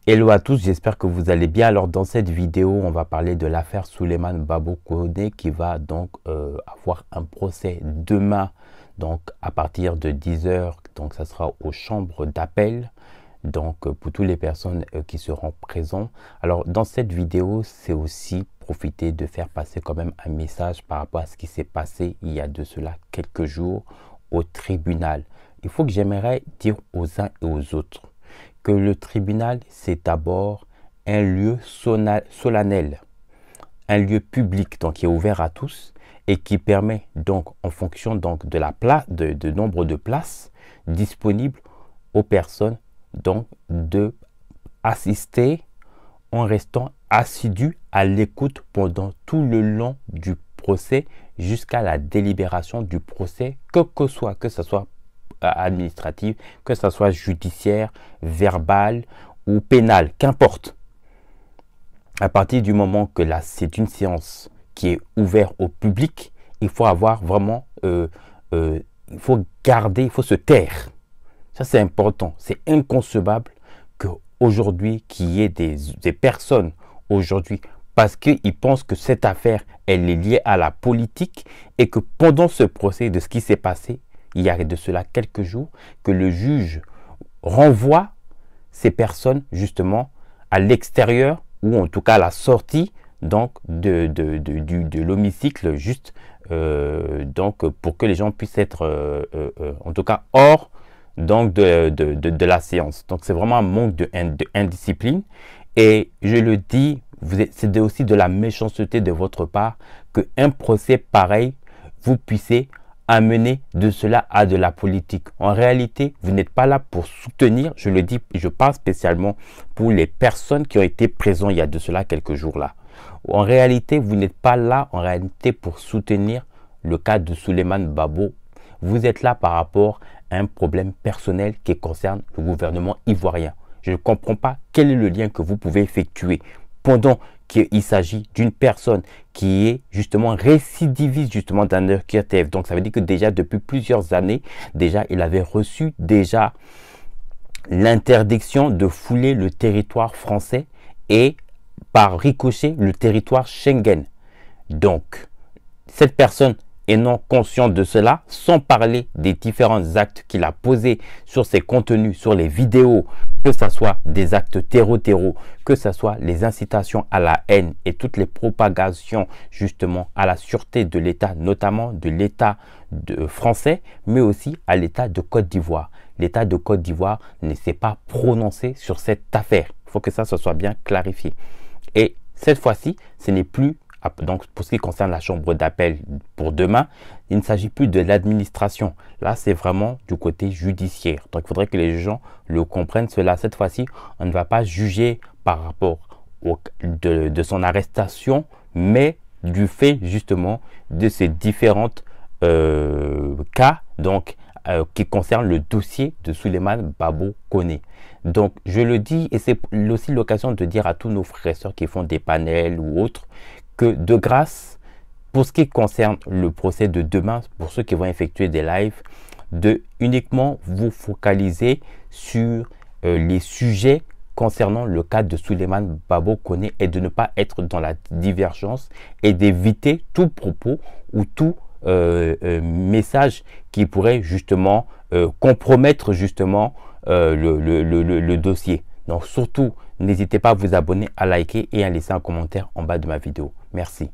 Hello à tous, j'espère que vous allez bien. Alors dans cette vidéo, on va parler de l'affaire Souleymane Babo Koné qui va donc avoir un procès demain, donc à partir de 10 heures. Donc ça sera aux chambres d'appel, donc pour toutes les personnes qui seront présentes. Alors dans cette vidéo, c'est aussi profiter de faire passer quand même un message par rapport à ce qui s'est passé il y a de cela quelques jours au tribunal. Il faut que j'aimerais dire aux uns et aux autres que le tribunal, c'est d'abord un lieu solennel, un lieu public, donc qui est ouvert à tous et qui permet donc, en fonction donc de la place, de nombre de places disponibles aux personnes, donc de assister en restant assidus à l'écoute pendant tout le long du procès jusqu'à la délibération du procès, que ce soit administrative, que ce soit judiciaire, verbal ou pénal, qu'importe. À partir du moment que là, c'est une séance qui est ouverte au public, il faut avoir vraiment, il faut garder, il faut se taire. Ça, c'est important. C'est inconcevable qu'aujourd'hui, qu'il y ait des personnes aujourd'hui, parce qu'ils pensent que cette affaire, elle est liée à la politique et que pendant ce procès de ce qui s'est passé, il y a de cela quelques jours, que le juge renvoie ces personnes justement à l'extérieur ou en tout cas à la sortie donc de l'hémicycle, juste donc pour que les gens puissent être en tout cas hors donc de la séance. Donc c'est vraiment un manque d'indiscipline et je le dis, c'est aussi de la méchanceté de votre part qu'un procès pareil vous puissiez amener de cela à de la politique. En réalité, vous n'êtes pas là pour soutenir, je le dis, je parle spécialement pour les personnes qui ont été présentes il y a de cela quelques jours là. En réalité, vous n'êtes pas là en réalité pour soutenir le cas de Souleymane Babo. Vous êtes là par rapport à un problème personnel qui concerne le gouvernement ivoirien. Je ne comprends pas quel est le lien que vous pouvez effectuer pendant qu'il s'agit d'une personne qui est justement récidiviste justement d'un OQTF. Donc ça veut dire que déjà depuis plusieurs années, déjà il avait reçu déjà l'interdiction de fouler le territoire français et par ricochet le territoire Schengen. Donc cette personne étant consciente de cela, sans parler des différents actes qu'il a posés sur ses contenus, sur les vidéos, que ce soit des actes terreau, que ce soit les incitations à la haine et toutes les propagations justement à la sûreté de l'État, notamment de l'État français, mais aussi à l'État de Côte d'Ivoire. L'État de Côte d'Ivoire ne s'est pas prononcé sur cette affaire. Il faut que ça se soit bien clarifié. Et cette fois-ci, ce n'est plus, donc pour ce qui concerne la chambre d'appel pour demain, il ne s'agit plus de l'administration. Là, c'est vraiment du côté judiciaire. Donc, il faudrait que les gens le comprennent cela. Cette fois-ci, on ne va pas juger par rapport de son arrestation, mais du fait justement de ces différentes cas donc, qui concernent le dossier de Souleymane Babo Koné. Donc, je le dis, et c'est aussi l'occasion de dire à tous nos frères et sœurs qui font des panels ou autres, que de grâce, pour ce qui concerne le procès de demain, pour ceux qui vont effectuer des lives, de uniquement vous focaliser sur les sujets concernant le cas de Souleymane Babo Koné et de ne pas être dans la divergence et d'éviter tout propos ou tout message qui pourrait justement compromettre justement le dossier. Donc surtout, n'hésitez pas à vous abonner, à liker et à laisser un commentaire en bas de ma vidéo. Merci.